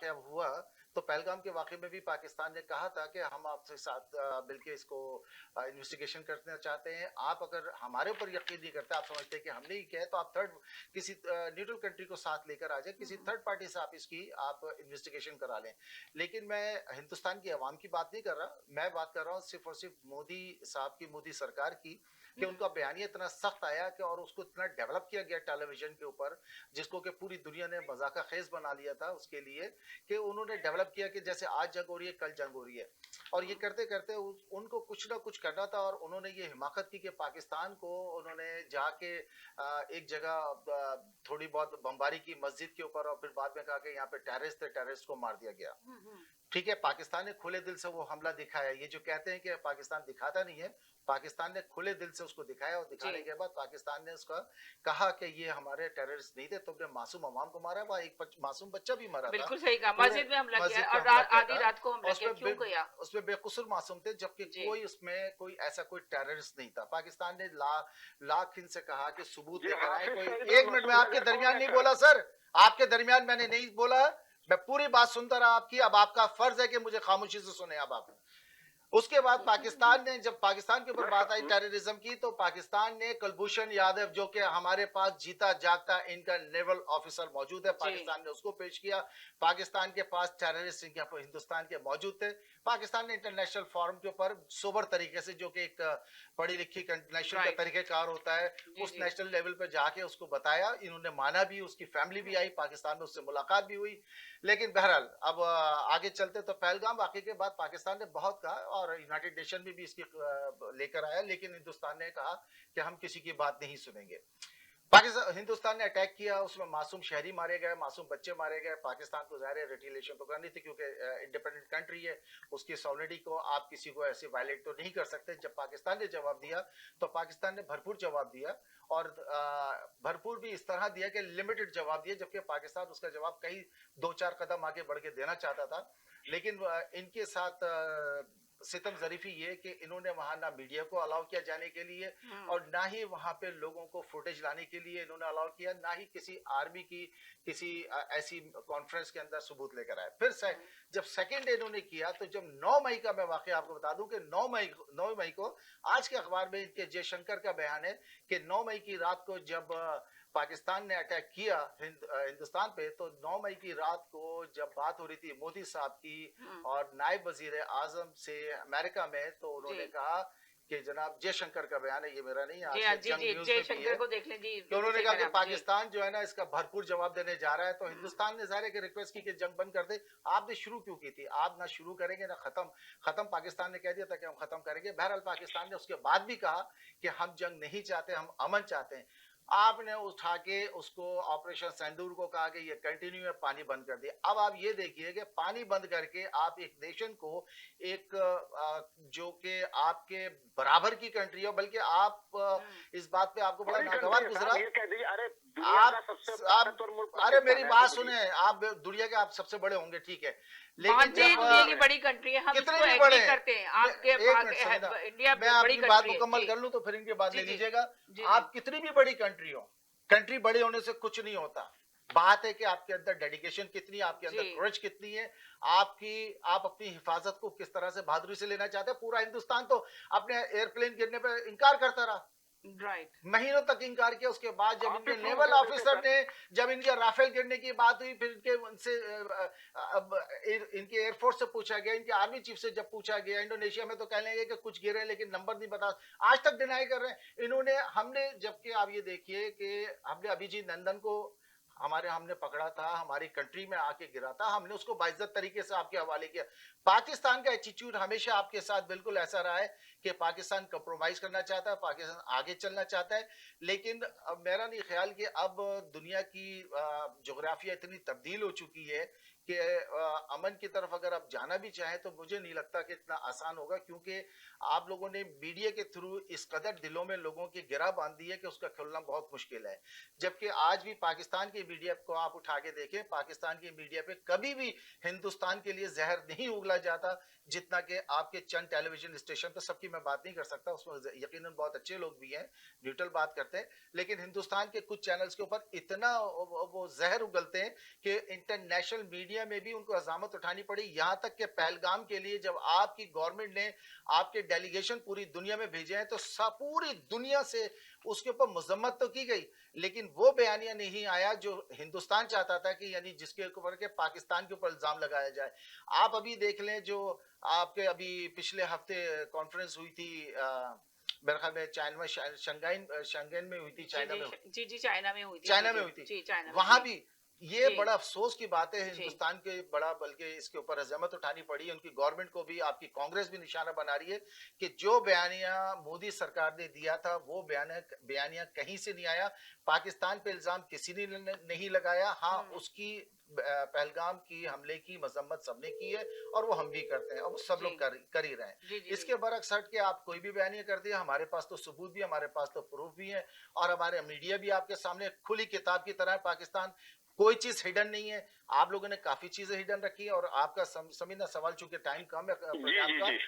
वाकया हुआ, तो पहलगाम के वाकये में भी पाकिस्तान ने कहा था कि हम आपसे साथ मिलके इसको इन्वेस्टिगेशन करना चाहते हैं। आप अगर हमारे ऊपर यकीन नहीं करते, आप समझते हैं कि हमने ही किया है, तो आप थर्ड किसी न्यूट्रल कंट्री को साथ लेकर आ जाए, किसी थर्ड पार्टी से आप इसकी आप इन्वेस्टिगेशन करा लें। लेकिन मैं हिंदुस्तान की आवाम की बात नहीं कर रहा, मैं बात कर रहा हूँ सिर्फ और सिर्फ मोदी साहब की, मोदी सरकार की, कि उनका बयानिया इतना सख्त आया कि और उसको इतना डेवलप किया गया टेलीविजन के ऊपर, जिसको कि पूरी दुनिया ने मजाका खेज बना लिया था उसके लिए, कि उन्होंने डेवलप किया कि जैसे आज जंग हो रही है, कल जंग हो रही है। और ये करते करते उनको कुछ ना कुछ करना था, और उन्होंने ये हिमाकत की कि पाकिस्तान को उन्होंने जाके एक जगह थोड़ी बहुत बमबारी की मस्जिद के ऊपर, और फिर बाद में कहा कि यहाँ पे टेररिस्ट थे, टेररिस्ट को मार दिया गया। ठीक है, पाकिस्तान ने खुले दिल से वो हमला दिखाया। ये जो कहते हैं कि पाकिस्तान दिखाता नहीं है, पाकिस्तान ने खुले दिल से उसको दिखाया, और दिखाने के बाद पाकिस्तान ने उसका कहा कि ये हमारे टेररिस्ट नहीं थे, तुमने मासूम अवाम को मारा। वहाँ एक मासूम बच्चा भी मरा था, बिल्कुल सही कहा, पूरे मस्जिद में हमला किया मस्जिद पे और हमला किया आधी था। रात को हमला किया, क्यों किया? उसमें बेकसूर मासूम थे, जबकि कोई उसमें कोई ऐसा कोई टेररिस्ट नहीं था। पाकिस्तान ने लाख इनसे कहा कि सबूत लेकर आए। कोई एक मिनट में आपके दरमियान नहीं बोला सर, आपके दरमियान मैंने नहीं बोला, मैं पूरी बात सुनता रहा आपकी। अब आपका फर्ज है कि मुझे खामोशी से सुने। अब आप उसके बाद पाकिस्तान ने, जब पाकिस्तान के ऊपर बात आई टेररिज्म की, तो पाकिस्तान ने कुलभूषण यादव, जो कि हमारे पास जीता जागता इनका नेवल ऑफिसर मौजूद है, पाकिस्तान ने उसको पेश किया। पाकिस्तान के पास टेररिस्ट हिंदुस्तान के मौजूद थे। पाकिस्तान ने इंटरनेशनल फोरम के ऊपर सोबर तरीके से, जो कि एक पढ़ी लिखी नेशनल का तरीकेकार होता है, उस नेशनल लेवल पर जाके उसको बताया। इन्होंने माना भी, उसकी फैमिली भी आई, पाकिस्तान में उससे मुलाकात भी हुई। लेकिन बहरहाल अब आगे चलते, तो पहलगाम वाकये के बाद पाकिस्तान ने बहुत कहा, और यूनाइटेड नेशन भी इसकी लेकर आया, लेकिन हिंदुस्तान ने कहा कि हम किसी की बात नहीं सुनेंगे। पाकिस्तान, हिंदुस्तान ने अटैक किया, उसमें मासूम शहरी मारे गए, मासूम बच्चे मारे गए। पाकिस्तान को ज़ाहिर है रिटेलिएशन तो करनी थी, क्योंकि इंडिपेंडेंट कंट्री है, उसकी सॉवरेनिटी को आप किसी को ऐसे वायलेट तो नहीं कर सकते। जब पाकिस्तान ने जवाब दिया, तो पाकिस्तान ने भरपूर जवाब दिया, और भरपूर भी इस तरह दिया कि लिमिटेड जवाब दिया, जबकि पाकिस्तान उसका जवाब कई 2-4 कदम आगे बढ़ के देना चाहता था। लेकिन इनके साथ सितम जरीफी ये कि इन्होंने वहां ना मीडिया को अलाउ किया जाने के लिए, और ना ही वहां पे लोगों को फुटेज लाने के लिए इन्होंने अलाउ किया, ना ही किसी आर्मी की किसी ऐसी कॉन्फ्रेंस के अंदर सबूत लेकर आए। फिर जब सेकंड डे इन्होंने किया, तो जब 9 मई का मैं वाकया आपको बता दूं कि 9 मई को आज के अखबार में इनके जयशंकर का बयान है कि 9 मई की रात को जब पाकिस्तान ने अटैक किया हिंदुस्तान पे, तो 9 मई की रात को जब बात हो रही थी मोदी साहब की और नायब वजीर आजम से अमेरिका में, तो उन्होंने कहा कि जनाब जयशंकर का बयान है, ये मेरा नहीं, आज जंग न्यूज़ में भी है, को देख लें जी, तो उन्होंने कहा कि पाकिस्तान जो है ना, इसका भरपूर जवाब देने जा रहा है। तो हिंदुस्तान ने ज़ाहिर है कि रिक्वेस्ट की कि जंग बंद कर दे। आपने शुरू क्यों की थी? आप ना शुरू करेंगे ना खत्म पाकिस्तान ने कह दिया था कि हम खत्म करेंगे। बहरहाल पाकिस्तान ने उसके बाद भी कहा कि हम जंग नहीं चाहते, हम अमन चाहते हैं। आपने उठा के उसको ऑपरेशन सिंदूर को कहा कि ये कंटिन्यू है, पानी बंद कर दिया। अब आप ये देखिए कि पानी बंद करके आप एक नेशन को, एक जो कि आपके बराबर की कंट्री हो, बल्कि आप इस बात पे आपको बड़ा नागवार गुजरा। अरे मेरी बात सुने, आप दुनिया के आप सबसे बड़े होंगे, ठीक है, लेकिन दुनिया की बड़ी कंट्री है, हम कितने भी बड़े करते हैं। आपके इंडिया मैं आपकी बात मुकम्मल कर लूं तो फिर इनकी बात ले लीजिएगा। आप कितनी भी बड़ी कंट्री हो, कंट्री बड़े होने से कुछ नहीं होता। बात है कि आपके अंदर डेडिकेशन कितनी, आपके अंदर करेज कितनी है, आप अपनी हिफाजत को किस तरह से बहादुरी से लेना चाहते हैं। पूरा हिंदुस्तान तो अपने एयरप्लेन गिरने पर इंकार करता रहा, महीनों तक इंकार किया। उसके बाद जब इनके नेवल ऑफिसर ने, जब इनके राफेल गिरने की बात हुई, फिर इनके उनसे इनके एयरफोर्स से पूछा गया, इनके आर्मी चीफ से जब पूछा गया, इंडोनेशिया में तो कह लेंगे कि कुछ गिरे लेकिन नंबर नहीं बता, आज तक डिनाई कर रहे हैं इन्होंने। हमने, जबकि आप ये देखिए कि हमने अभिजीत नंदन को हमने पकड़ा था, हमारी कंट्री में आके गिरा था, हमने उसको बाइज्जत तरीके से आपके हवाले किया। पाकिस्तान का एटीट्यूड हमेशा आपके साथ बिल्कुल ऐसा रहा है कि पाकिस्तान कंप्रोमाइज करना चाहता है, पाकिस्तान आगे चलना चाहता है। लेकिन अब मेरा नहीं ख्याल कि अब दुनिया की जोग्राफिया इतनी तब्दील हो चुकी है कि अमन की तरफ अगर आप जाना भी चाहें तो मुझे नहीं लगता कि इतना आसान होगा, क्योंकि आप लोगों ने मीडिया के थ्रू इस कदर दिलों में लोगों की गिरा बांध दी है कि उसका खुलना बहुत मुश्किल है। जबकि आज भी पाकिस्तान की मीडिया को आप उठा के देखें, पाकिस्तान की मीडिया पे कभी भी हिंदुस्तान के लिए जहर नहीं उगला जाता जितना कि आपके चंद टेलीविजन स्टेशन पर। सबकी मैं बात नहीं कर सकता, उसमें यकीनन बहुत अच्छे लोग भी हैं, न्यूट्रल बात करते हैं, लेकिन हिंदुस्तान के कुछ चैनल्स के ऊपर इतना वो जहर उगलते हैं कि इंटरनेशनल मीडिया बयानिया में भी उनको हजामत उठानी पड़ी, यहाँ तक कि पहलगाम के लिए जब आपकी गवर्नमेंट ने आपके डेलीगेशन पूरी दुनिया में भेजे हैं तो पूरी दुनिया से उसके ऊपर मजम्मत तो की गई, लेकिन वो बयानिया नहीं आया जो हिंदुस्तान चाहता था कि यानी जिसके ऊपर के पाकिस्तान के ऊपर इल्जाम लगाया जाए। आप अभी देख लें जो आपके अभी पिछले हफ्ते कॉन्फ्रेंस हुई थी मेरे ख्याल में चाइना में शंघाई में हुई थी, चाइना में जी चाइना में हुई थी, चाइना में हुई थी, जी चाइना में वहां भी ये जी बड़ा अफसोस की बात है जी हिंदुस्तान के, बड़ा बल्कि इसके ऊपर हजामत उठानी पड़ी है, उनकी गवर्नमेंट को भी, आपकी कांग्रेस भी निशाना बना रही है कि जो बयानिया मोदी सरकार ने दिया था वो बयानिया कहीं से नहीं आया, पाकिस्तान पे इल्जाम किसी ने नहीं लगाया। हाँ, उसकी पहलगाम की हमले की मजम्मत सबने की है और वो हम भी करते हैं और वो सब जी लोग कर ही रहे हैं। जी जी इसके बरक्स हट के आप कोई भी बयानिया कर दिया, हमारे पास तो सबूत भी, हमारे पास तो प्रूफ भी है और हमारे मीडिया भी आपके सामने खुली किताब की तरह है। पाकिस्तान कोई चीज हिडन नहीं है, आप लोगों ने काफी चीजें हिडन रखी है और आपका समझना सवाल, चूंकि टाइम कम है जी प्रोग्राम जी का, जी